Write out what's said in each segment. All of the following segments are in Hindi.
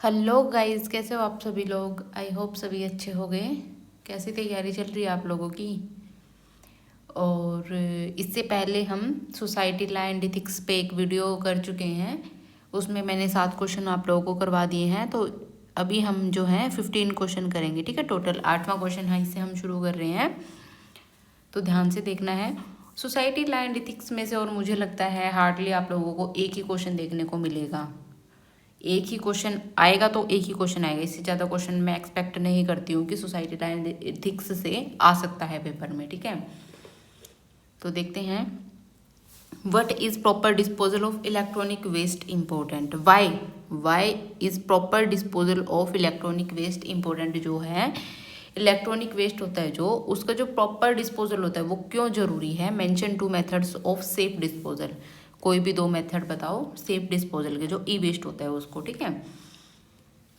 हेलो गाइस, कैसे हो आप सभी लोग। आई होप सभी अच्छे हो गए। कैसी तैयारी चल रही है आप लोगों की। और इससे पहले हम सोसाइटी लॉ एंड एथिक्स पे एक वीडियो कर चुके हैं। उसमें मैंने 7 क्वेश्चन आप लोगों को करवा दिए हैं। तो अभी हम जो हैं 15 क्वेश्चन करेंगे, ठीक है। टोटल 8वां क्वेश्चन है, इससे हम शुरू कर रहे हैं। तो ध्यान से देखना है। सोसाइटी लॉ एंड एथिक्स में से, और मुझे लगता है हार्डली आप लोगों को एक ही क्वेश्चन देखने को मिलेगा। एक ही क्वेश्चन आएगा तो एक ही क्वेश्चन आएगा। इससे ज़्यादा क्वेश्चन मैं एक्सपेक्ट नहीं करती हूँ कि सोसाइटी लॉ एंड एथिक्स से आ सकता है पेपर में, ठीक है। तो देखते हैं। What is proper disposal of electronic waste important. Why is proper disposal of electronic waste important. जो है इलेक्ट्रॉनिक वेस्ट होता है, जो उसका जो प्रॉपर डिस्पोजल होता है वो क्यों जरूरी है। Mention 2 methods of safe disposal. कोई भी 2 मेथड बताओ सेफ डिस्पोजल के, जो ई वेस्ट होता है उसको, ठीक है।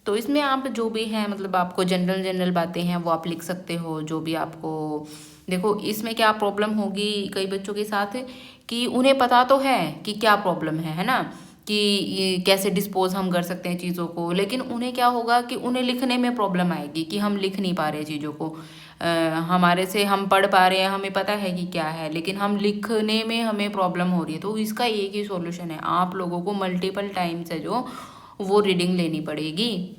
तो इसमें आप जो भी है, मतलब आपको जनरल बातें हैं वो आप लिख सकते हो। जो भी आपको देखो, इसमें क्या प्रॉब्लम होगी कई बच्चों के साथ, कि उन्हें पता तो है कि क्या प्रॉब्लम है ना, कि ये कैसे डिस्पोज हम कर सकते हैं चीज़ों को, लेकिन उन्हें क्या होगा कि उन्हें लिखने में प्रॉब्लम आएगी कि हम लिख नहीं पा रहे चीज़ों को। हमारे से हम पढ़ पा रहे हैं, हमें पता है कि क्या है, लेकिन हम लिखने में हमें प्रॉब्लम हो रही है। तो इसका एक ही सॉल्यूशन है, आप लोगों को मल्टीपल टाइम से जो वो रीडिंग लेनी पड़ेगी,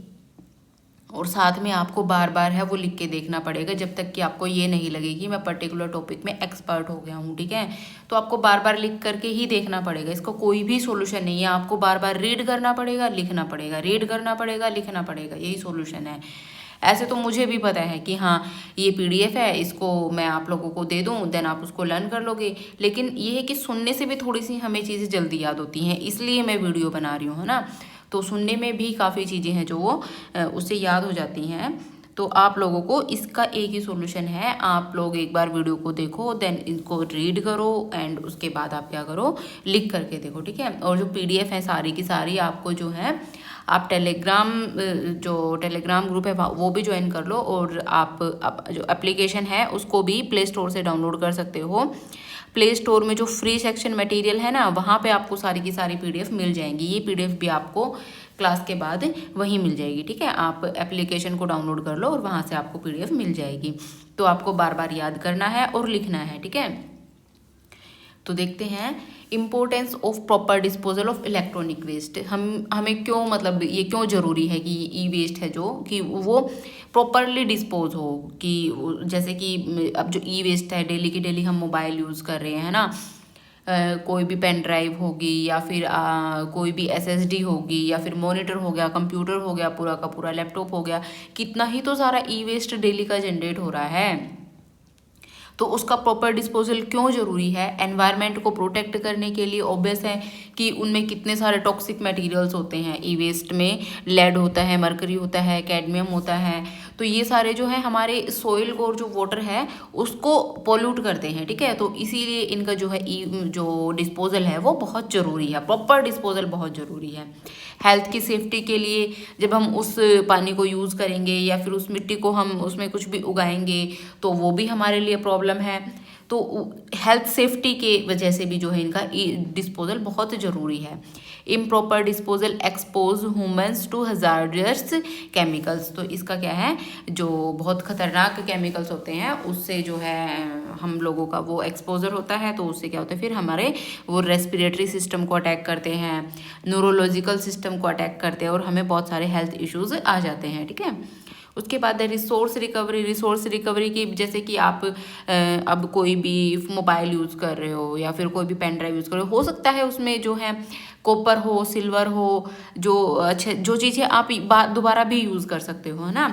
और साथ में आपको बार बार है वो लिख के देखना पड़ेगा, जब तक कि आपको ये नहीं लगे कि मैं पर्टिकुलर टॉपिक में एक्सपर्ट हो गया हूँ, ठीक है। तो आपको बार बार लिख करके ही देखना पड़ेगा। इसका कोई भी सॉल्यूशन नहीं है। आपको बार बार रीड करना पड़ेगा, लिखना पड़ेगा, रीड करना पड़ेगा, लिखना पड़ेगा, यही सॉल्यूशन है। ऐसे तो मुझे भी पता है कि हाँ ये पीडीएफ है, इसको मैं आप लोगों को दे दूँ, देन आप उसको लर्न कर लोगे। लेकिन ये है कि सुनने से भी थोड़ी सी हमें चीज़ें जल्दी याद होती हैं, इसलिए मैं वीडियो बना रही हूँ, है ना। तो सुनने में भी काफ़ी चीज़ें हैं जो वो उससे याद हो जाती हैं। तो आप लोगों को इसका एक ही सॉल्यूशन है, आप लोग एक बार वीडियो को देखो, देन इनको रीड करो, एंड उसके बाद आप क्या करो, लिख करके देखो, ठीक है। और जो पीडीएफ है सारी की सारी आपको जो है, आप जो टेलीग्राम ग्रुप है वो भी ज्वाइन कर लो, और आप जो एप्लीकेशन है उसको भी प्ले स्टोर से डाउनलोड कर सकते हो। प्ले स्टोर में जो फ्री सेक्शन मटेरियल है ना, वहाँ पे आपको सारी की सारी पीडीएफ मिल जाएंगी। ये पीडीएफ भी आपको क्लास के बाद वहीं मिल जाएगी, ठीक है। आप एप्लीकेशन को डाउनलोड कर लो और वहाँ से आपको पीडीएफ मिल जाएगी। तो आपको बार बार याद करना है और लिखना है, ठीक है। तो देखते हैं importance of proper disposal of electronic waste. हमें क्यों, मतलब ये क्यों ज़रूरी है कि ई वेस्ट है जो, कि वो प्रॉपरली डिस्पोज हो। कि जैसे कि अब जो ई वेस्ट है, डेली की डेली हम मोबाइल यूज़ कर रहे हैं, है ना। कोई भी पेन ड्राइव होगी, या फिर कोई भी एसएसडी होगी, या फिर मॉनिटर हो गया, कंप्यूटर हो गया, पूरा का पूरा लैपटॉप हो गया, कितना ही तो सारा ई वेस्ट डेली का जनरेट हो रहा है। तो उसका प्रॉपर डिस्पोजल क्यों ज़रूरी है। एनवायरनमेंट को प्रोटेक्ट करने के लिए। ऑब्वियस है कि उनमें कितने सारे टॉक्सिक मटेरियल्स होते हैं ई वेस्ट में। लेड होता है, मरकरी होता है, कैडमियम होता है। तो ये सारे जो है हमारे सॉइल को और जो वाटर है उसको पोल्यूट करते हैं, ठीक है। तो इसीलिए इनका जो है जो डिस्पोजल है वो बहुत ज़रूरी है। प्रॉपर डिस्पोजल बहुत ज़रूरी है हेल्थ की सेफ्टी के लिए। जब हम उस पानी को यूज़ करेंगे, या फिर उस मिट्टी को हम उसमें कुछ भी उगाएंगे, तो वो भी हमारे लिए प्रॉब्लम है। तो हेल्थ सेफ्टी के वजह से भी जो है इनका डिस्पोजल बहुत ज़रूरी है। Improper disposal expose humans to hazardous chemicals. तो इसका क्या है, जो बहुत खतरनाक केमिकल्स होते हैं उससे जो है हम लोगों का वो एक्सपोजर होता है। तो उससे क्या होता है, फिर हमारे वो रेस्पिरेटरी सिस्टम को अटैक करते हैं, न्यूरोलॉजिकल सिस्टम को अटैक करते हैं, और हमें बहुत सारे हेल्थ इश्यूज आ जाते हैं, ठीक है। उसके बाद है रिसोर्स रिकवरी की, जैसे कि आप अब कोई भी मोबाइल यूज़ कर रहे हो, या फिर कोई भी पेन ड्राइव यूज़ कर रहे हो सकता है उसमें जो है कॉपर हो, सिल्वर हो, जो अच्छे जो चीज़ें आप दोबारा भी यूज़ कर सकते हो, है ना।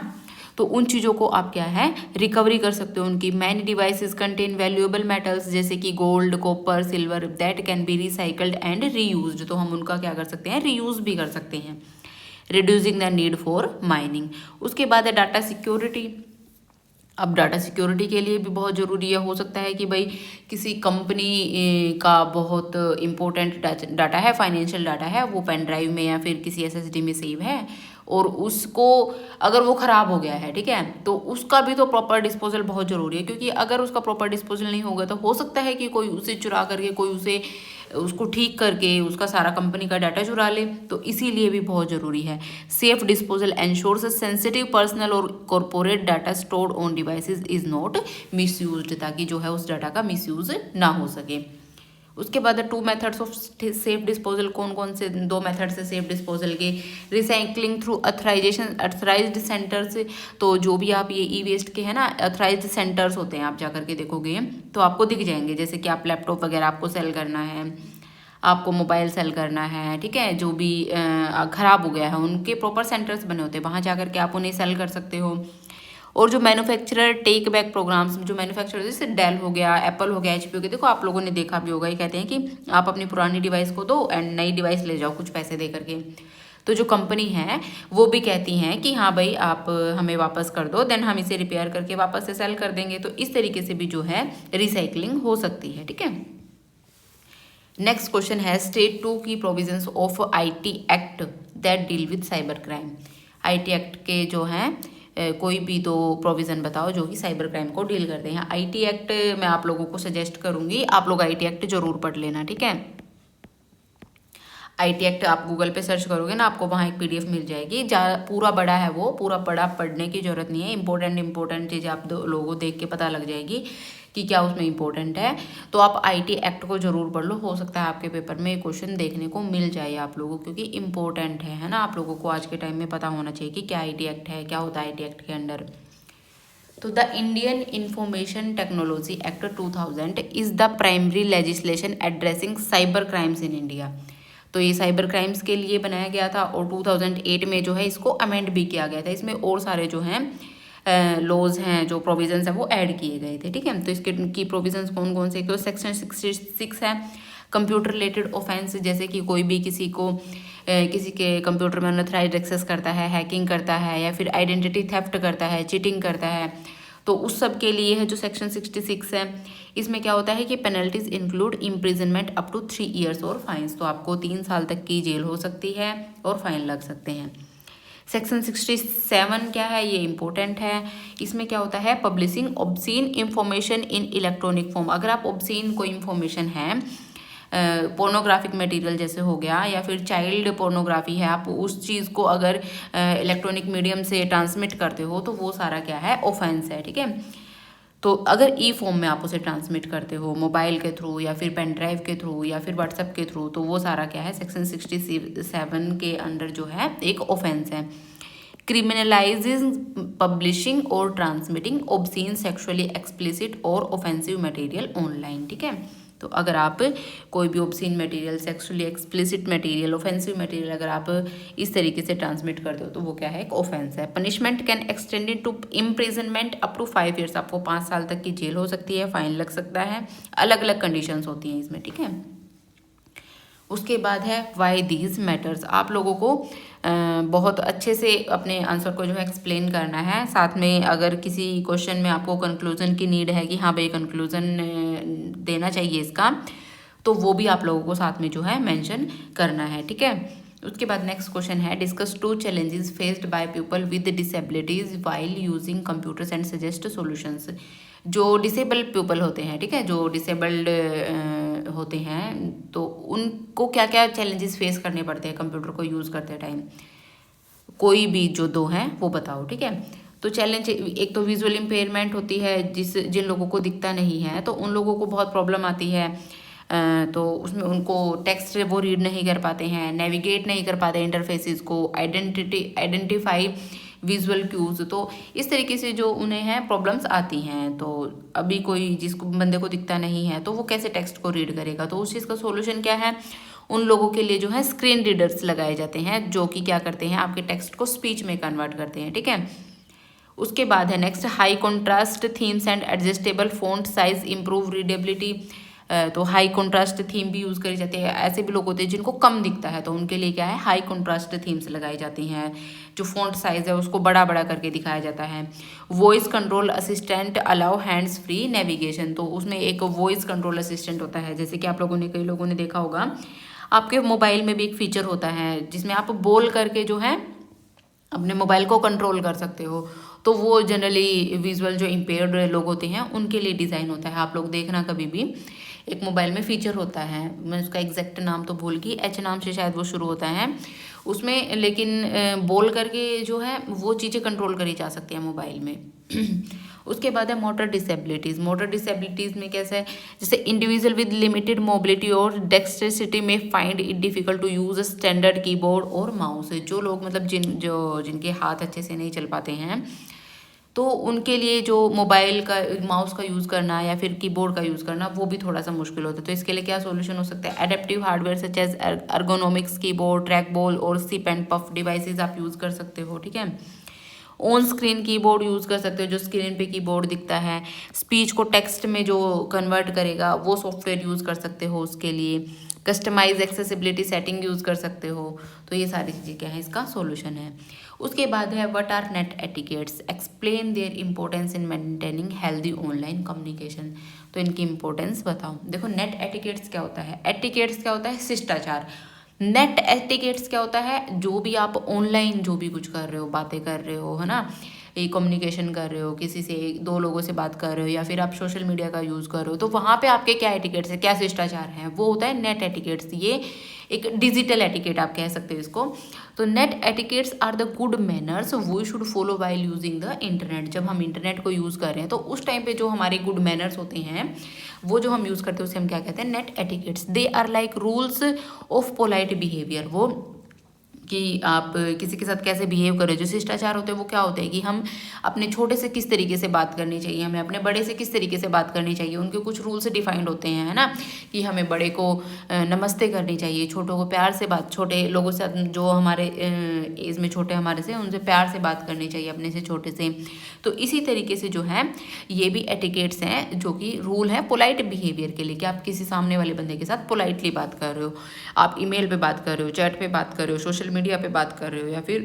तो उन चीज़ों को आप क्या है रिकवरी कर सकते हो उनकी। Many devices contain valuable metals, जैसे कि gold, copper, silver, that can be recycled and reused. तो हम उनका क्या कर सकते हैं, रीयूज भी कर सकते हैं। Reducing the need for mining. उसके बाद है डाटा सिक्योरिटी। अब डाटा सिक्योरिटी के लिए भी बहुत ज़रूरी है। हो सकता है कि भाई किसी कंपनी का बहुत इम्पोर्टेंट डाटा है, फाइनेंशियल डाटा है, वो पेन ड्राइव में या फिर किसी एसएसडी में सेव है, और उसको अगर वो ख़राब हो गया है, ठीक है, तो उसका भी तो प्रॉपर डिस्पोजल बहुत ज़रूरी है। क्योंकि अगर उसका प्रॉपर डिस्पोजल नहीं होगा तो हो सकता है कि कोई उसे चुरा करके कोई उसे उसको ठीक करके उसका सारा कंपनी का डाटा चुरा ले, तो इसीलिए भी बहुत ज़रूरी है। Safe disposal ensures sensitive personal और corporate data stored on devices is not misused, ताकि जो है उस डाटा का मिसयूज ना हो सके। उसके बाद 2 मेथड्स ऑफ सेफ डिस्पोजल, कौन कौन से 2 मेथड्स है सेफ डिस्पोजल के? रिसाइकलिंग थ्रू अथराइज्ड सेंटर्स, तो जो भी आप ये ई वेस्ट के है ना अथराइज्ड सेंटर्स होते हैं, आप जा करके देखोगे तो आपको दिख जाएंगे। जैसे कि आप लैपटॉप वगैरह आपको सेल करना है, आपको मोबाइल सेल करना है, ठीक है, जो भी ख़राब हो गया है उनके प्रॉपर सेंटर्स बने होते हैं, वहाँ जा करके आप उन्हें सेल कर सकते हो। और जो मैन्युफैक्चरर टेक बैक प्रोग्राम्स, जो मैन्युफैक्चरर जैसे डेल हो गया, एप्पल हो गया, एचपी हो गया, देखो आप लोगों ने देखा भी होगा, ये कहते हैं कि आप अपनी पुरानी डिवाइस को दो एंड नई डिवाइस ले जाओ कुछ पैसे दे करके। तो जो कंपनी है वो भी कहती हैं कि हाँ भाई आप हमें वापस कर दो, देन हम इसे रिपेयर करके वापस से सेल कर देंगे। तो इस तरीके से भी जो है रिसाइकलिंग हो सकती है, ठीक है। नेक्स्ट क्वेश्चन है स्टेट 2 की provisions of IT act that deal with cyber crime. IT act के जो हैं कोई भी 2 प्रोविज़न बताओ जो कि साइबर क्राइम को डील करते हैं। आईटी एक्ट मैं आप लोगों को सजेस्ट करूंगी, आप लोग आईटी एक्ट जरूर पढ़ लेना, ठीक है। आईटी एक्ट आप गूगल पे सर्च करोगे ना, आपको वहाँ एक पीडीएफ मिल जाएगी, पूरा बड़ा है वो, पूरा बड़ा पढ़ने की जरूरत नहीं है। इंपॉर्टेंट चीज़ आप लोगों को देख के पता लग जाएगी कि क्या उसमें इंपॉर्टेंट है। तो आप आईटी एक्ट को जरूर पढ़ लो, हो सकता है आपके पेपर में ये क्वेश्चन देखने को मिल जाए आप लोगों को, क्योंकि इंपॉर्टेंट है ना। आप लोगों को आज के टाइम में पता होना चाहिए कि क्या आईटी एक्ट है, क्या होता है आईटी एक्ट के अंडर। तो the Indian information technology act 2000 is the primary legislation addressing cyber crimes in India. तो ये साइबर क्राइम्स के लिए बनाया गया था और 2008 में जो है इसको अमेंड भी किया गया था। इसमें और सारे जो हैं लॉज हैं, जो प्रोविजंस हैं वो ऐड किए गए थे, ठीक है। तो इसके की प्रोविजंस कौन कौन से? तो सेक्शन 66 है कंप्यूटर रिलेटेड ऑफेंस, जैसे कि कोई भी किसी को किसी के कंप्यूटर में अनऑथराइज्ड एक्सेस करता है, हैकिंग करता है, या फिर आइडेंटिटी थेफ्ट करता है, चीटिंग करता है, तो उस सब के लिए है जो सेक्शन 66 है। इसमें क्या होता है कि penalties include imprisonment up to 3 years और फाइन्स, तो आपको 3 साल तक की जेल हो सकती है और फाइन लग सकते हैं। सेक्शन 67 क्या है, ये इंपॉर्टेंट है। इसमें क्या होता है, publishing obscene information in electronic form. अगर आप ऑब्सीन कोई इंफॉर्मेशन है, पोर्नोग्राफिक मटेरियल जैसे हो गया, या फिर चाइल्ड पोर्नोग्राफी है, आप उस चीज़ को अगर इलेक्ट्रॉनिक मीडियम से ट्रांसमिट करते हो तो वो सारा क्या है, ऑफेंस है, ठीक है। तो अगर ई फॉर्म में आप उसे ट्रांसमिट करते हो मोबाइल के थ्रू या फिर पेन ड्राइव के थ्रू या फिर व्हाट्सएप के थ्रू, तो वो सारा क्या है, सेक्शन 67 के अंडर जो है एक ऑफेंस है। क्रिमिनलाइजिंग पब्लिशिंग और ट्रांसमिटिंग ऑब्सीन सेक्सुअली एक्सप्लिसिट और ऑफेंसिव मटेरियल ऑनलाइन, ठीक है। तो अगर आप कोई भी obscene material, sexually explicit material, offensive material अगर आप इस तरीके से ट्रांसमिट करते हो तो वो क्या है, एक ऑफेंस है। Punishment can extended to imprisonment up to 5 years, आपको 5 साल तक की जेल हो सकती है, फाइन लग सकता है, अलग अलग कंडीशंस होती हैं इसमें, ठीक है। उसके बाद है वाई दीज मैटर्स। आप लोगों को बहुत अच्छे से अपने आंसर को जो है एक्सप्लेन करना है। साथ में अगर किसी क्वेश्चन में आपको कंक्लूजन की नीड है कि हाँ भाई कंक्लूजन देना चाहिए इसका, तो वो भी आप लोगों को साथ में जो है मेंशन करना है, ठीक है। उसके बाद नेक्स्ट क्वेश्चन है discuss 2 challenges faced by people with disabilities while using computers and suggest solutions. जो डिसेबल पीपल होते हैं, ठीक है, जो डिसेबल्ड होते हैं, तो उनको क्या क्या चैलेंजेस फेस करने पड़ते हैं कंप्यूटर को यूज़ करते टाइम, कोई भी जो 2 हैं वो बताओ, ठीक है। तो चैलेंज एक तो विजुअल इम्पेयरमेंट होती है, जिन लोगों को दिखता नहीं है तो उन लोगों को बहुत प्रॉब्लम आती है। तो उसमें उनको टेक्स्ट वो रीड नहीं कर पाते हैं, नेविगेट नहीं कर पाते इंटरफेसेस को, आइडेंटिफाई विजुअल क्यूज, तो इस तरीके से जो उन्हें हैं प्रॉब्लम्स आती हैं। तो अभी कोई जिसको बंदे को दिखता नहीं है तो वो कैसे टेक्स्ट को रीड करेगा, तो उस चीज़ का सोल्यूशन क्या है, उन लोगों के लिए जो है स्क्रीन रीडर्स लगाए जाते हैं, जो कि क्या करते हैं, आपके टेक्स्ट को स्पीच में कन्वर्ट करते हैं, ठीक है। उसके बाद है next high contrast themes and adjustable font size improve readability. तो हाई कॉन्ट्रास्ट थीम भी यूज़ करी जाती है। ऐसे भी लोग होते हैं जिनको कम दिखता है, तो उनके लिए क्या है, हाई कॉन्ट्रास्ट थीम्स लगाई जाती हैं। जो फॉन्ट साइज है उसको बड़ा बड़ा करके दिखाया जाता है। Voice control assistant allow hands free navigation, तो उसमें एक वॉइस कंट्रोल असिस्टेंट होता है, जैसे कि आप लोगों ने, कई लोगों ने देखा होगा, आपके मोबाइल में भी एक फीचर होता है जिसमें आप बोल करके जो है अपने मोबाइल को कंट्रोल कर सकते हो। तो वो जनरली विजुअल जो इम्पेयर्ड लोग होते हैं उनके लिए डिज़ाइन होता है। आप लोग देखना कभी भी एक मोबाइल में फीचर होता है, मैं उसका एग्जैक्ट नाम तो भूल गई, एच नाम से शायद वो शुरू होता है उसमें, लेकिन बोल करके जो है वो चीज़ें कंट्रोल करी जा सकती है मोबाइल में। उसके बाद है मोटर डिसेबिलिटीज़। मोटर डिसेबिलिटीज़ में कैसा है, जैसे इंडिविजुअल विद लिमिटेड मोबिलिटी और डेक्स्ट्रिसिटी में find it difficult to use standard keyboard और माउस। जो लोग मतलब जिनके हाथ अच्छे से नहीं चल पाते हैं, तो उनके लिए जो मोबाइल का माउस का यूज़ करना या फिर कीबोर्ड का यूज़ करना वो भी थोड़ा सा मुश्किल होता है। तो इसके लिए क्या सॉल्यूशन हो सकता है, adaptive hardware such as ergonomics keyboard, track ball और सिप एंड पफ डिवाइसेस आप यूज़ कर सकते हो, ठीक है। ऑन स्क्रीन कीबोर्ड यूज़ कर सकते हो, जो स्क्रीन पे कीबोर्ड दिखता है, स्पीच को टेक्स्ट में जो कन्वर्ट करेगा वो सॉफ्टवेयर यूज़ कर सकते हो उसके लिए, कस्टमाइज एक्सेसिबिलिटी सेटिंग यूज़ कर सकते हो। तो ये सारी चीज़ें क्या है, इसका सॉल्यूशन है। उसके बाद है what are net etiquettes, explain their importance in maintaining healthy online communication. तो इनकी इंपॉर्टेंस बताओ। देखो नेट एटिकेट्स क्या होता है, एटिकेट्स क्या होता है, शिष्टाचार। नेट एटिकेट्स क्या होता है, जो भी आप ऑनलाइन जो भी कुछ कर रहे हो, बातें कर रहे हो, है ना, ये कम्युनिकेशन कर रहे हो, किसी से दो लोगों से बात कर रहे हो या फिर आप सोशल मीडिया का यूज़ कर रहे हो, तो वहाँ पे आपके क्या एटिकेट्स है, क्या शिष्टाचार है, वो होता है नेट एटिकेट्स। ये एक डिजिटल एटिकेट आप कह सकते हो इसको। तो net etiquettes are the good manners we should follow while using the internet. जब हम इंटरनेट को यूज़ कर रहे हैं तो उस टाइम पे जो हमारे गुड मैनर्स होते हैं वो जो हम यूज़ करते हैं उसे हम क्या कहते हैं, net etiquettes. They are like rules of polite behaviour. वो कि आप किसी के साथ कैसे बिहेव करें। जो शिष्टाचार होते हैं वो क्या होते हैं कि हम अपने छोटे से किस तरीके से बात करनी चाहिए, हमें अपने बड़े से किस तरीके से बात करनी चाहिए, उनके कुछ रूल्स डिफाइंड होते हैं, है ना, कि हमें बड़े को नमस्ते करनी चाहिए, छोटों को प्यार से बात, छोटे लोगों से जो हमारे एज में छोटे हमारे से, उनसे प्यार से बात करनी चाहिए, अपने से छोटे से। तो इसी तरीके से जो है ये भी एटिकेट्स हैं जो कि रूल है पोलाइट बिहेवियर के लिए, कि आप किसी सामने वाले बंदे के साथ पोलाइटली बात कर रहे हो, आप ईमेल पे बात कर रहे हो, चैट पे बात कर रहे हो, सोशल मीडिया पे बात कर रहे हो या फिर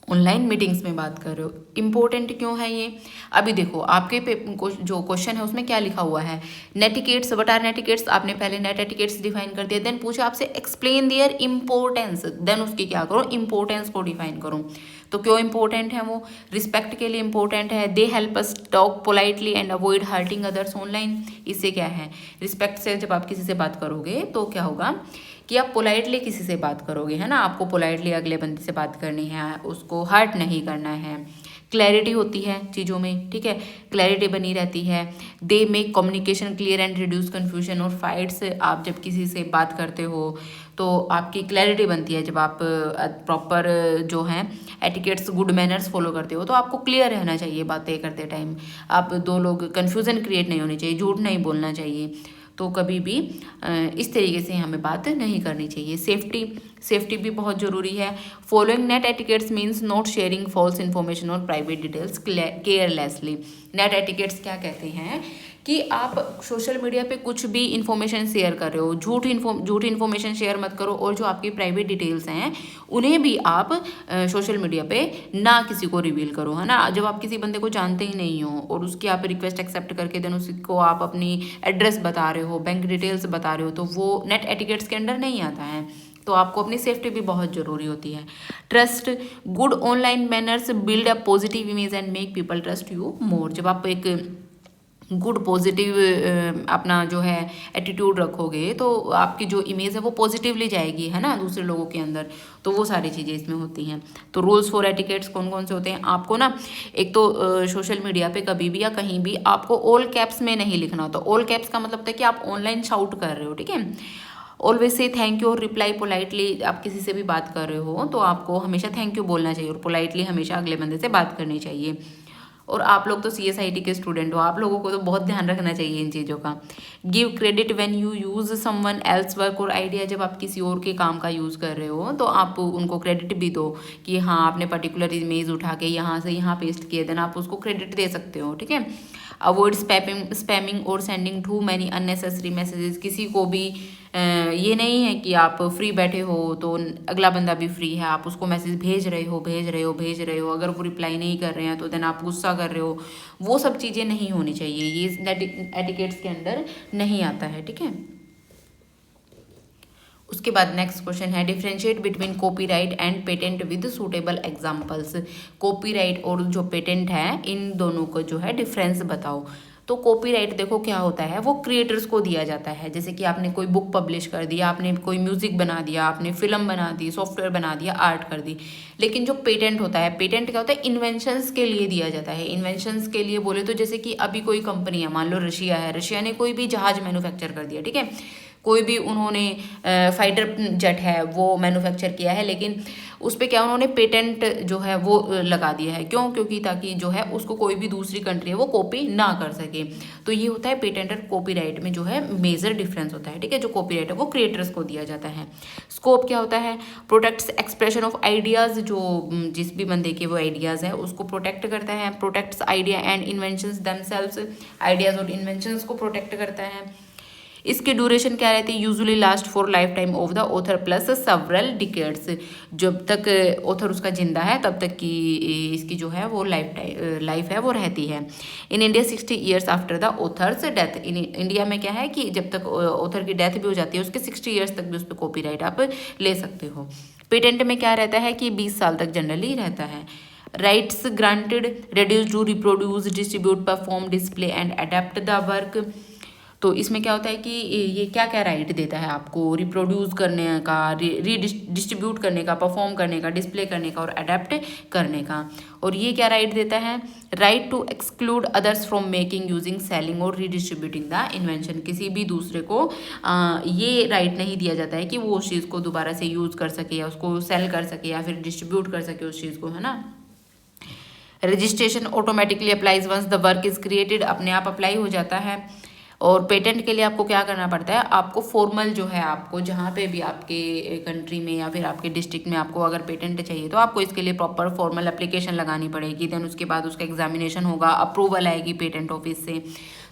ऑनलाइन मीटिंग्स में बात कर रहे हो। इम्पोर्टेंट क्यों है ये, अभी देखो आपके जो क्वेश्चन है उसमें क्या लिखा हुआ है, नेटिकेट्स, व्हाट आर नेटिकेट्स, आपने पहले नेट एटिकेट्स डिफाइन कर दिया, देन पूछा आपसे एक्सप्लेन देयर इम्पोर्टेंस, देन उसकी क्या करो, इम्पोर्टेंस को डिफाइन करो। तो क्यों इंपॉर्टेंट है वो, रिस्पेक्ट के लिए इंपॉर्टेंट है, they help us talk politely and avoid hurting others online. इससे क्या है, रिस्पेक्ट से जब आप किसी से बात करोगे तो क्या होगा कि आप पोलाइटली किसी से बात करोगे, है ना, आपको पोलाइटली अगले बंदे से बात करनी है, उसको हर्ट नहीं करना है, क्लैरिटी होती है चीज़ों में, ठीक है, क्लैरिटी बनी रहती है, they make communication clear and reduce confusion और फाइट्स। आप जब किसी से बात करते हो तो आपकी क्लैरिटी बनती है, जब आप प्रॉपर जो है एटिकेट्स गुड मैनर्स फॉलो करते हो तो आपको क्लियर रहना चाहिए बातें करते टाइम, आप दो लोग कन्फ्यूज़न क्रिएट नहीं होनी चाहिए, झूठ नहीं बोलना चाहिए, तो कभी भी इस तरीके से हमें बात नहीं करनी चाहिए। सेफ्टी भी बहुत ज़रूरी है। Following net etiquettes means not sharing false information और private details carelessly. Net etiquettes क्या कहते हैं कि आप सोशल मीडिया पे कुछ भी इन्फॉर्मेशन शेयर कर रहे हो, झूठी इन्फॉर्मेशन शेयर मत करो, और जो आपकी प्राइवेट डिटेल्स हैं उन्हें भी आप सोशल मीडिया पे ना किसी को रिवील करो, है ना। जब आप किसी बंदे को जानते ही नहीं हो और उसकी आप रिक्वेस्ट एक्सेप्ट करके देन उसको आप अपनी एड्रेस बता रहे हो, बैंक डिटेल्स बता रहे हो, तो वो नेट एटिकेट्स के अंडर नहीं आता है। तो आपको अपनी सेफ्टी भी बहुत ज़रूरी होती है। Trust, good online manners build a positive image and make people trust you more. जब आप एक गुड पॉजिटिव अपना जो है एटीट्यूड रखोगे तो आपकी जो इमेज है वो पॉजिटिवली जाएगी, है ना, दूसरे लोगों के अंदर। तो वो सारी चीज़ें इसमें होती हैं। तो रूल्स फॉर एटिकेट्स कौन कौन से होते हैं, आपको ना एक तो सोशल मीडिया पे कभी भी या कहीं भी आपको ऑल कैप्स में नहीं लिखना होता। ऑल कैप्स का मतलब होता है कि आप ऑनलाइन शाउट कर रहे हो, ठीक है। ऑलवेज से थैंक यू और रिप्लाई पोलाइटली। आप किसी से भी बात कर रहे हो तो आपको हमेशा थैंक यू बोलना चाहिए और पोलाइटली हमेशा अगले बंदे से बात करनी चाहिए। और आप लोग तो CSIT के स्टूडेंट हो, आप लोगों को तो बहुत ध्यान रखना चाहिए इन चीज़ों का। Give credit when you use someone else work और आइडिया। जब आप किसी और के काम का यूज़ कर रहे हो तो आप उनको क्रेडिट भी दो कि हाँ आपने पर्टिकुलर इमेज उठा के यहाँ से यहाँ पेस्ट किए, देन आप उसको क्रेडिट दे सकते हो, ठीक है। अवॉइड स्पैमिंग और sending too many unnecessary messages. किसी को भी ये नहीं है कि आप फ्री बैठे हो तो अगला बंदा भी फ्री है, आप उसको मैसेज भेज रहे हो, अगर वो रिप्लाई नहीं कर रहे हैं तो देन आप गुस्सा कर रहे हो। वो सब चीज़ें नहीं होनी चाहिए, ये एटिकेट्स के अंदर नहीं आता है, ठीक है। उसके बाद नेक्स्ट क्वेश्चन है differentiate between copyright and patent with suitable examples. Copyright और जो पेटेंट है इन दोनों को जो है डिफरेंस बताओ। तो कॉपीराइट देखो क्या होता है, वो क्रिएटर्स को दिया जाता है। जैसे कि आपने कोई बुक पब्लिश कर दी, आपने कोई म्यूजिक बना दिया, आपने फिल्म बना दी, सॉफ्टवेयर बना दिया, आर्ट कर दी। लेकिन जो पेटेंट होता है, पेटेंट क्या होता है, इन्वेंशंस के लिए दिया जाता है। इन्वेंशंस के लिए बोले तो जैसे कि अभी कोई कंपनी है, मान लो रशिया है, रशिया ने कोई भी जहाज मैन्युफैक्चर कर दिया, ठीक है, कोई भी उन्होंने फाइटर जेट है वो मैन्युफैक्चर किया है, लेकिन उस पर क्या उन्होंने पेटेंट जो है वो लगा दिया है। क्यों? क्योंकि ताकि जो है उसको कोई भी दूसरी कंट्री है वो कॉपी ना कर सके। तो ये होता है पेटेंट और कॉपीराइट में जो है मेजर डिफरेंस होता है, ठीक है। जो कॉपीराइट है वो क्रिएटर्स को दिया जाता है। स्कोप क्या होता है, प्रोटेक्ट्स एक्सप्रेशन ऑफ आइडियाज, जो जिस भी बंदे के वो आइडियाज है उसको प्रोटेक्ट करता है। Protects idea and inventions themselves, ideas और इन्वेंशंस को प्रोटेक्ट करता है। इसकी ड्यूरेशन क्या रहती है, usually last for life time of the author plus several decades, जब तक ऑथर उसका जिंदा है तब तक की इसकी जो है वो लाइफ है वो रहती है। In India 60 years after the author's death, in India में क्या है कि जब तक ऑथर की डेथ भी हो जाती है उसके 60 ईयर्स तक भी उस पर कॉपीराइट आप ले सकते हो। पेटेंट में क्या रहता है कि 20 साल तक जनरली रहता है। Rights granted, reduce to reproduce, distribute, perform, display and adapt the work. तो इसमें क्या होता है कि ये क्या क्या राइट देता है आपको, रिप्रोड्यूस करने का, डिस्ट्रीब्यूट करने का, परफॉर्म करने का, डिस्प्ले करने का और अडेप्ट करने का। और ये क्या राइट देता है, right to exclude others from making, using, selling और रीडिस्ट्रीब्यूटिंग द इन्वेंशन। किसी भी दूसरे को ये राइट नहीं दिया जाता है कि वो उस चीज़ को दोबारा से यूज़ कर सके या उसको सेल कर सके या फिर डिस्ट्रीब्यूट कर सके उस चीज़ को, है ना। Registration automatically applies once the work is created, अपने आप अप्लाई हो जाता है। और पेटेंट के लिए आपको क्या करना पड़ता है, आपको फॉर्मल जो है, आपको जहाँ पे भी आपके कंट्री में या फिर आपके डिस्ट्रिक्ट में आपको अगर पेटेंट चाहिए तो आपको इसके लिए प्रॉपर फॉर्मल एप्लीकेशन लगानी पड़ेगी। देन उसके बाद उसका एग्जामिनेशन होगा, अप्रूवल आएगी पेटेंट ऑफिस से।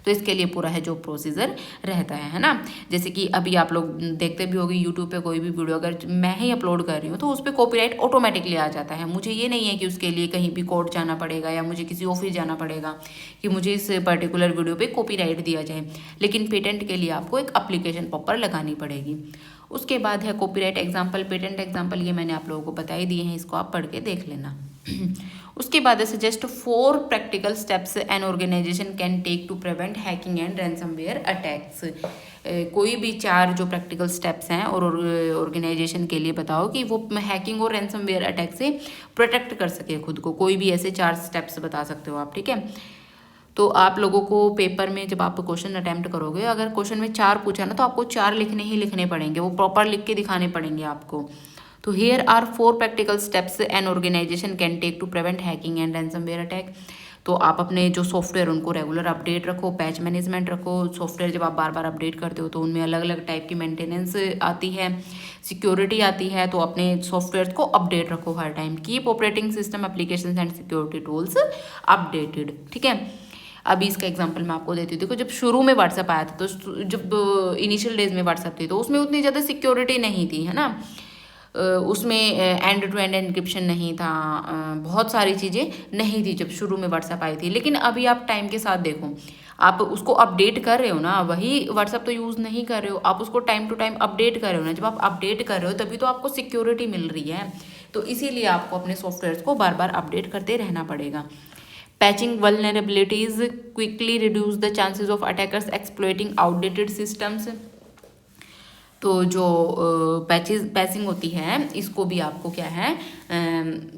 तो इसके लिए पूरा है जो प्रोसीजर रहता है ना। जैसे कि अभी आप लोग देखते भी होगी यूट्यूब पे कोई भी वीडियो अगर मैं ही अपलोड कर रही हूँ तो उस पर कॉपीराइट ऑटोमेटिकली आ जाता है। मुझे ये नहीं है कि उसके लिए कहीं भी कोर्ट जाना पड़ेगा या मुझे किसी ऑफिस जाना पड़ेगा कि मुझे इस पर्टिकुलर वीडियो पे कॉपीराइट दिया जाए। लेकिन पेटेंट के लिए आपको एक एप्लीकेशन प्रॉपर लगानी पड़ेगी। उसके बाद है कॉपीराइट एग्जाम्पल, पेटेंट एग्जाम्पल, ये मैंने आप लोगों को बता ही दिए हैं, इसको आप पढ़ के देख लेना। उसके बाद है suggest 4 practical steps an organisation can take to prevent hacking and ransomware attacks. कोई भी 4 जो प्रैक्टिकल स्टेप्स हैं और ऑर्गेनाइजेशन के लिए बताओ कि वो हैकिंग और रैंसमवेयर अटैक से प्रोटेक्ट कर सके खुद को। कोई भी ऐसे 4 स्टेप्स बता सकते हो आप, ठीक है। तो आप लोगों को पेपर में जब आप क्वेश्चन अटैम्प्ट करोगे, अगर क्वेश्चन में 4 पूछा ना तो आपको 4 लिखने ही लिखने पड़ेंगे, वो प्रॉपर लिख के दिखाने पड़ेंगे आपको। तो here are 4 practical steps an organisation can take to prevent hacking and ransomware attack. तो आप अपने जो सॉफ्टवेयर उनको रेगुलर अपडेट रखो, पैच मैनेजमेंट रखो। सॉफ्टवेयर जब आप बार बार अपडेट करते हो तो उनमें अलग अलग टाइप की मेंटेनेंस आती है, सिक्योरिटी आती है, तो अपने सॉफ्टवेयर को अपडेट रखो हर time. Keep operating system, applications and security tools updated, ठीक है। अभी इसका एग्जांपल मैं आपको देती हूँ। देखो, जब शुरू में व्हाट्सएप आया था, तो जब इनिशियल डेज में व्हाट्सएप थी तो उसमें उतनी ज़्यादा सिक्योरिटी नहीं थी, है ना। उसमें एंड टू एंड एन्क्रिप्शन नहीं था, बहुत सारी चीज़ें नहीं थी जब शुरू में व्हाट्सएप आई थी। लेकिन अभी आप टाइम के साथ देखो, आप उसको अपडेट कर रहे हो ना, वही व्हाट्सएप तो यूज़ नहीं कर रहे हो, आप उसको टाइम टू टाइम अपडेट कर रहे हो ना। जब आप अपडेट कर रहे हो तभी तो आपको सिक्योरिटी मिल रही है। तो इसीलिए आपको अपने सॉफ्टवेयर को बार बार अपडेट करते रहना पड़ेगा। Patching vulnerabilities quickly reduce the chances of attackers exploiting outdated systems. तो जो पैचिंग होती है, इसको भी आपको क्या है,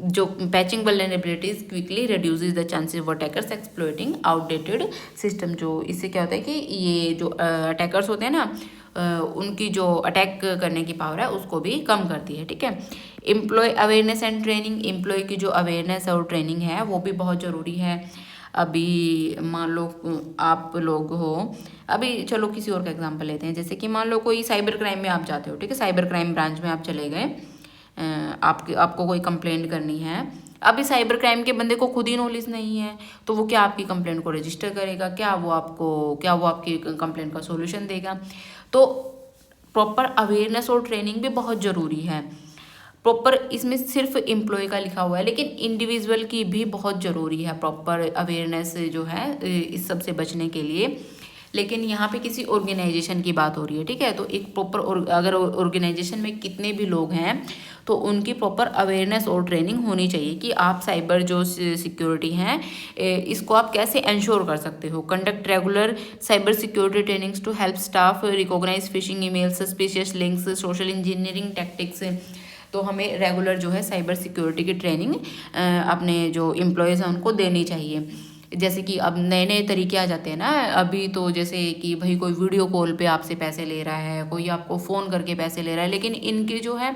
जो patching vulnerabilities quickly reduces the chances of attackers exploiting outdated system. जो इससे क्या होता है कि ये जो अटैकर्स होते हैं ना, उनकी जो अटैक करने की पावर है उसको भी कम करती है, ठीक है। Employ awareness and training, employ की जो अवेयरनेस और ट्रेनिंग है वो भी बहुत ज़रूरी है। अभी मान लो आप लोग हो, अभी चलो किसी और का एग्जांपल लेते हैं। जैसे कि मान लो कोई साइबर क्राइम में आप जाते हो, ठीक है, साइबर क्राइम ब्रांच में आप चले गए, आपको कोई कंप्लेंट करनी है। अभी साइबर क्राइम के बंदे को खुद ही नॉलेज नहीं है, तो वो क्या आपकी कंप्लेंट को रजिस्टर करेगा, क्या वो आपकी कंप्लेंट का सोल्यूशन देगा। तो प्रॉपर अवेयरनेस और ट्रेनिंग भी बहुत ज़रूरी है। प्रॉपर इसमें सिर्फ एम्प्लॉय का लिखा हुआ है, लेकिन इंडिविजुअल की भी बहुत ज़रूरी है प्रॉपर अवेयरनेस जो है इस सब से बचने के लिए। लेकिन यहाँ पे किसी ऑर्गेनाइजेशन की बात हो रही है, ठीक है। तो एक प्रॉपर अगर ऑर्गेनाइजेशन में कितने भी लोग हैं तो उनकी प्रॉपर अवेयरनेस और ट्रेनिंग होनी चाहिए कि आप साइबर जो सिक्योरिटी हैं इसको आप कैसे इंश्योर कर सकते हो। Conduct regular cyber security trainings to help staff recognise phishing emails, suspicious links, social engineering tactics. तो हमें रेगुलर जो है साइबर सिक्योरिटी की ट्रेनिंग अपने जो एम्प्लॉयज़ हैं उनको देनी चाहिए। जैसे कि अब नए नए तरीके आ जाते हैं ना अभी, तो जैसे कि भाई कोई वीडियो कॉल पे आपसे पैसे ले रहा है, कोई आपको फ़ोन करके पैसे ले रहा है, लेकिन इनके जो है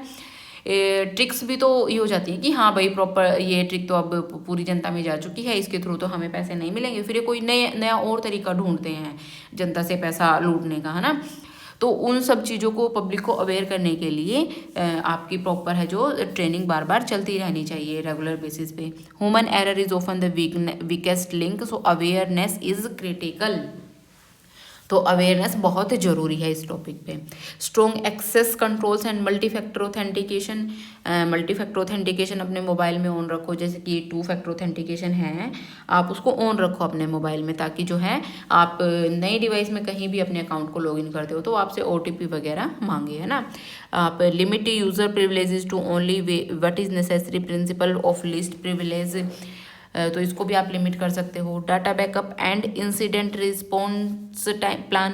ट्रिक्स भी तो ये हो जाती है कि हाँ भाई प्रॉपर ये ट्रिक तो अब पूरी जनता में जा चुकी है, इसके थ्रू तो हमें पैसे नहीं मिलेंगे, फिर ये कोई नया और तरीका ढूंढते हैं जनता से पैसा लूटने का, है ना। तो उन सब चीज़ों को पब्लिक को अवेयर करने के लिए आपकी प्रॉपर है जो ट्रेनिंग बार बार चलती रहनी चाहिए रेगुलर बेसिस पे। Human error is often the weakest link, so awareness is critical. तो अवेयरनेस बहुत ज़रूरी है इस टॉपिक पे। Strong access controls and multi factor authentication. Multi factor authentication अपने मोबाइल में ऑन रखो, जैसे कि 2 फैक्टर ऑथेंटिकेशन है, आप उसको ऑन रखो अपने मोबाइल में, ताकि जो है आप नई डिवाइस में कहीं भी अपने अकाउंट को लॉगिन करते हो तो आपसे OTP वगैरह मांगे, है ना। आप limit user privileges to only what is necessary, principle of least privilege, तो इसको भी आप लिमिट कर सकते हो। Data backup and incident response time plan,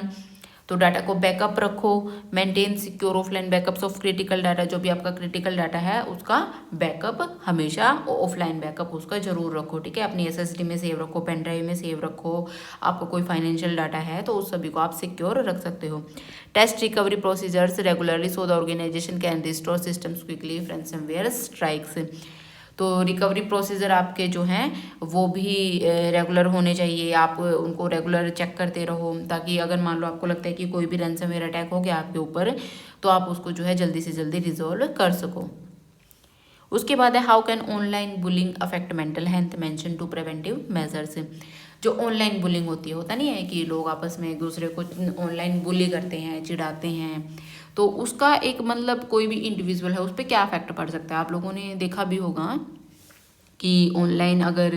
तो डाटा को बैकअप रखो। Maintain secure offline backups of critical data, जो भी आपका क्रिटिकल डाटा है उसका बैकअप हमेशा ऑफलाइन बैकअप उसका जरूर रखो, ठीक है। अपनी SSD में सेव रखो, पेन ड्राइव में सेव रखो। आपका कोई फाइनेंशियल डाटा है तो उस सभी को आप सिक्योर रख सकते हो। Test recovery procedures regularly so the organisation can restore systems quickly if ransomware strikes. तो रिकवरी प्रोसीजर आपके जो हैं वो भी रेगुलर होने चाहिए, आप उनको रेगुलर चेक करते रहो, ताकि अगर मान लो आपको लगता है कि कोई भी रैंसमवेयर अटैक हो गया आपके ऊपर तो आप उसको जो है जल्दी से जल्दी रिजॉल्व कर सको। उसके बाद है how can online bullying affect mental health, mention to preventive measures. जो ऑनलाइन बुलिंग होती है, होता नहीं है कि लोग आपस में एक दूसरे को ऑनलाइन बुली करते हैं, चिढ़ाते हैं, तो उसका एक मतलब कोई भी इंडिविजुअल है उस पर क्या इफेक्ट पड़ सकता है। आप लोगों ने देखा भी होगा कि ऑनलाइन अगर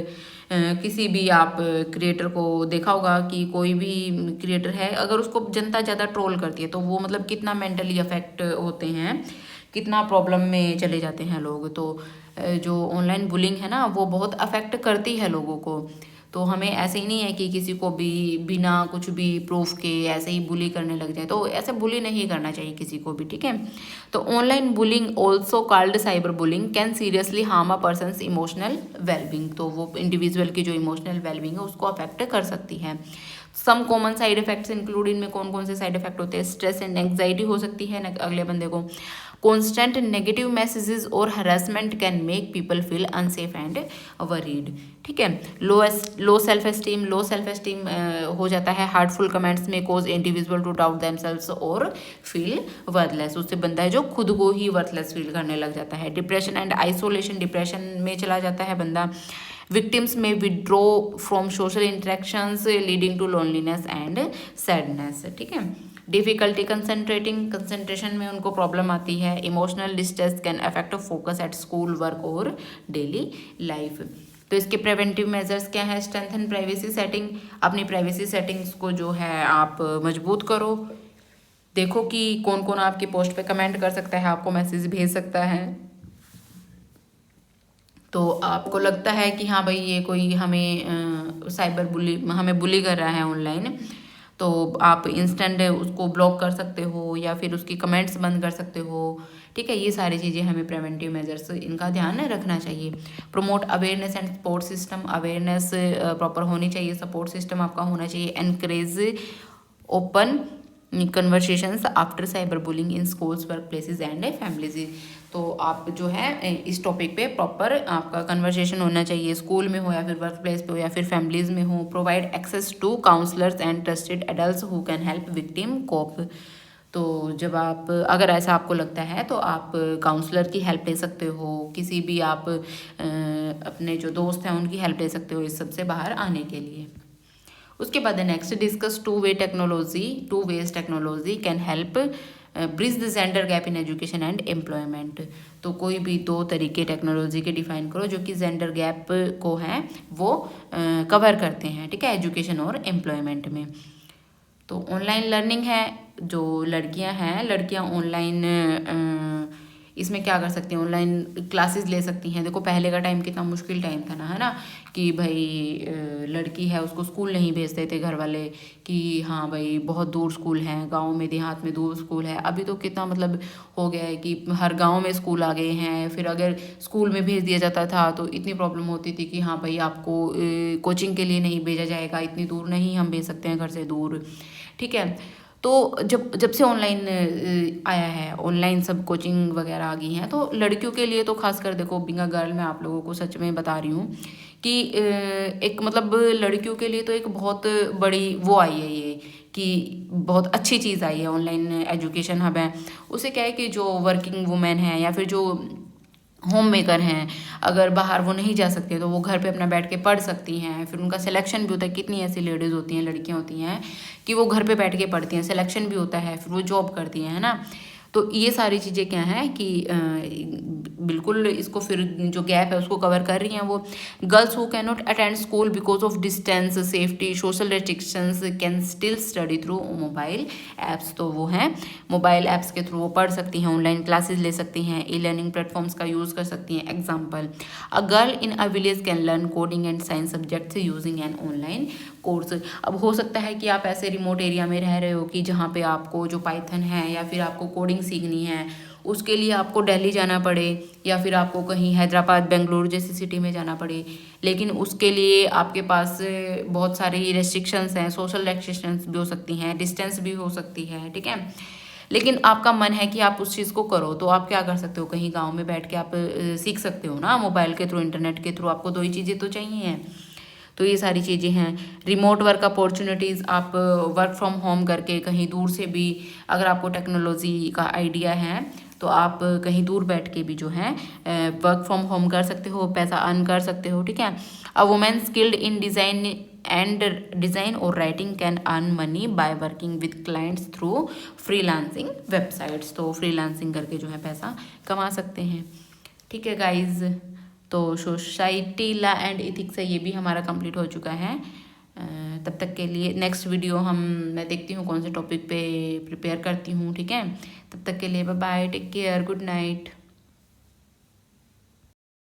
किसी भी आप क्रिएटर को देखा होगा कि कोई भी क्रिएटर है अगर उसको जनता ज़्यादा ट्रोल करती है तो वो मतलब कितना मेंटली अफेक्ट होते हैं, कितना प्रॉब्लम में चले जाते हैं लोग। तो जो ऑनलाइन बुलिंग है ना वो बहुत अफेक्ट करती है लोगों को। तो हमें ऐसे ही नहीं है कि किसी को भी बिना कुछ भी प्रूफ के ऐसे ही बुली करने लग जाए, तो ऐसे बुली नहीं करना चाहिए किसी को भी, ठीक है। तो online bullying also called cyber bullying can seriously harm a person's emotional wellbeing, तो वो इंडिविजुअल की जो इमोशनल वेलबींग है उसको अफेक्ट कर सकती है। Some common side effects include, इनमें कौन कौन से साइड इफेक्ट होते हैं। स्ट्रेस एंड एंग्जाइटी हो सकती है अगले बंदे को। कॉन्स्टेंट नेगेटिव मैसेजेस और harassment can make people feel unsafe and worried, ठीक है। लो सेल्फ एस्टीम हो जाता है। हार्टफुल कमेंट्स में कोज इंडिविजुअल टू डाउट देमसेल्व्स और फील वर्थलेस, उससे बंदा है जो खुद को ही वर्थलेस फील करने लग जाता है। डिप्रेशन एंड आइसोलेशन, डिप्रेशन में चला जाता है बंदा। विक्टिम्स में withdraw from social interactions leading to loneliness and sadness, ठीक है। डिफिकल्टी कंसंट्रेशन में उनको प्रॉब्लम आती है। Emotional distress can affect focus at school, work और डेली लाइफ। तो इसके प्रिवेंटिव मेजर्स क्या है। स्ट्रेंथन प्राइवेसी सेटिंग, अपनी प्राइवेसी सेटिंग्स को जो है आप मजबूत करो। देखो कि कौन कौन आपकी पोस्ट पे कमेंट कर सकता है, आपको मैसेज भेज सकता है। तो आपको लगता है कि हाँ भाई ये कोई हमें साइबर बुली हमें बुली कर रहा है ऑनलाइन, तो आप इंस्टेंट उसको ब्लॉक कर सकते हो या फिर उसकी कमेंट्स बंद कर सकते हो, ठीक है। ये सारी चीज़ें हमें प्रिवेंटिव मेजर्स इनका ध्यान रखना चाहिए। Promote awareness and support system, awareness proper होनी चाहिए, सपोर्ट सिस्टम आपका होना चाहिए। Encourage open conversations after cyber bullying in schools, work places and families. तो आप जो है इस टॉपिक पे प्रॉपर आपका कन्वर्सेशन होना चाहिए, स्कूल में हो या फिर वर्क प्लेस पे हो या फिर फैमिलीज में हो। Provide access to counsellors and trusted adults who can help victim cope. तो जब आप अगर ऐसा आपको लगता है तो आप काउंसलर की हेल्प ले सकते हो, किसी भी आप अपने जो दोस्त हैं उनकी हेल्प ले सकते हो इस सब से बाहर आने के लिए। उसके बाद next discuss two ways technology can help bridge the gender gap in education and employment. तो कोई भी 2 तरीके टेक्नोलॉजी के डिफाइन करो जो कि जेंडर गैप को हैं वो कवर करते हैं, ठीक है, एजुकेशन और एम्प्लॉयमेंट में। तो ऑनलाइन लर्निंग है, जो लड़कियां ऑनलाइन इसमें क्या कर सकती हैं, ऑनलाइन क्लासेस ले सकती हैं। देखो पहले का टाइम कितना मुश्किल टाइम था ना, है ना, कि भाई लड़की है उसको स्कूल नहीं भेजते थे घर वाले, कि हाँ भाई बहुत दूर स्कूल है, गांव में देहात में दूर स्कूल है। अभी तो कितना मतलब हो गया है कि हर गांव में स्कूल आ गए हैं। फिर अगर स्कूल में भेज दिया जाता था तो इतनी प्रॉब्लम होती थी कि हाँ भाई आपको कोचिंग के लिए नहीं भेजा जाएगा, इतनी दूर नहीं हम भेज सकते हैं घर से दूर, ठीक है। तो जब जब से ऑनलाइन आया है, ऑनलाइन सब कोचिंग वगैरह आ गई हैं, तो लड़कियों के लिए तो खासकर देखो बीइंग अ गर्ल मैं आप लोगों को सच में बता रही हूँ कि एक मतलब लड़कियों के लिए तो एक बहुत बड़ी वो आई है ये, कि बहुत अच्छी चीज़ आई है ऑनलाइन एजुकेशन हब है। उससे क्या है कि जो वर्किंग वुमेन है या फिर जो होम मेकर हैं, अगर बाहर वो नहीं जा सकते तो वो घर पे अपना बैठ के पढ़ सकती हैं। फिर उनका सिलेक्शन भी होता है, कितनी ऐसी लेडीज़ होती हैं, लड़कियां होती हैं कि वो घर पे बैठ के पढ़ती हैं, सिलेक्शन भी होता है, फिर वो जॉब करती हैं, है ना। तो ये सारी चीज़ें क्या हैं कि बिल्कुल इसको फिर जो गैप है उसको कवर कर रही हैं वो। Girls who can not attend school because of distance, safety, social restrictions can still study through mobile apps. तो वो हैं मोबाइल ऐप्स के थ्रू वो पढ़ सकती हैं, ऑनलाइन क्लासेस ले सकती हैं, ई लर्निंग प्लेटफॉर्म्स का यूज़ कर सकती हैं। Example, a girl in a village can learn coding and science subjects using an online course. अब हो सकता है कि आप ऐसे रिमोट एरिया में रह रहे हो कि जहाँ पे आपको जो पाइथन है या फिर आपको कोडिंग सीखनी है उसके लिए आपको दिल्ली जाना पड़े, या फिर आपको कहीं हैदराबाद बेंगलुरु जैसी सिटी में जाना पड़े, लेकिन उसके लिए आपके पास बहुत सारी रेस्ट्रिक्शंस हैं, सोशल रेस्ट्रिक्शंस भी हो सकती हैं, डिस्टेंस भी हो सकती है, ठीक है। लेकिन आपका मन है कि आप उस चीज़ को करो, तो आप क्या कर सकते हो, कहीं गांव में बैठ के आप सीख सकते हो ना, मोबाइल के थ्रू, इंटरनेट के थ्रू। आपको दो ही चीज़ें तो चाहिए हैं। तो ये सारी चीज़ें हैं। रिमोट वर्क अपॉर्चुनिटीज़, आप वर्क फ्रॉम होम करके कहीं दूर से भी, अगर आपको टेक्नोलॉजी का आइडिया है तो आप कहीं दूर बैठ के भी जो है वर्क फ्रॉम होम कर सकते हो, पैसा अर्न कर सकते हो, ठीक है। A women skilled in design और writing can earn money by working with clients through freelancing websites. तो फ्रीलांसिंग करके जो है पैसा कमा सकते हैं, ठीक है गाइज। तो सोसाइटी लॉ एंड इथिक्स है, ये भी हमारा कंप्लीट हो चुका है। तब तक के लिए नेक्स्ट वीडियो मैं देखती हूँ कौन से टॉपिक पे प्रिपेयर करती हूँ, ठीक है। तब तक के लिए bye bye, take care, good night.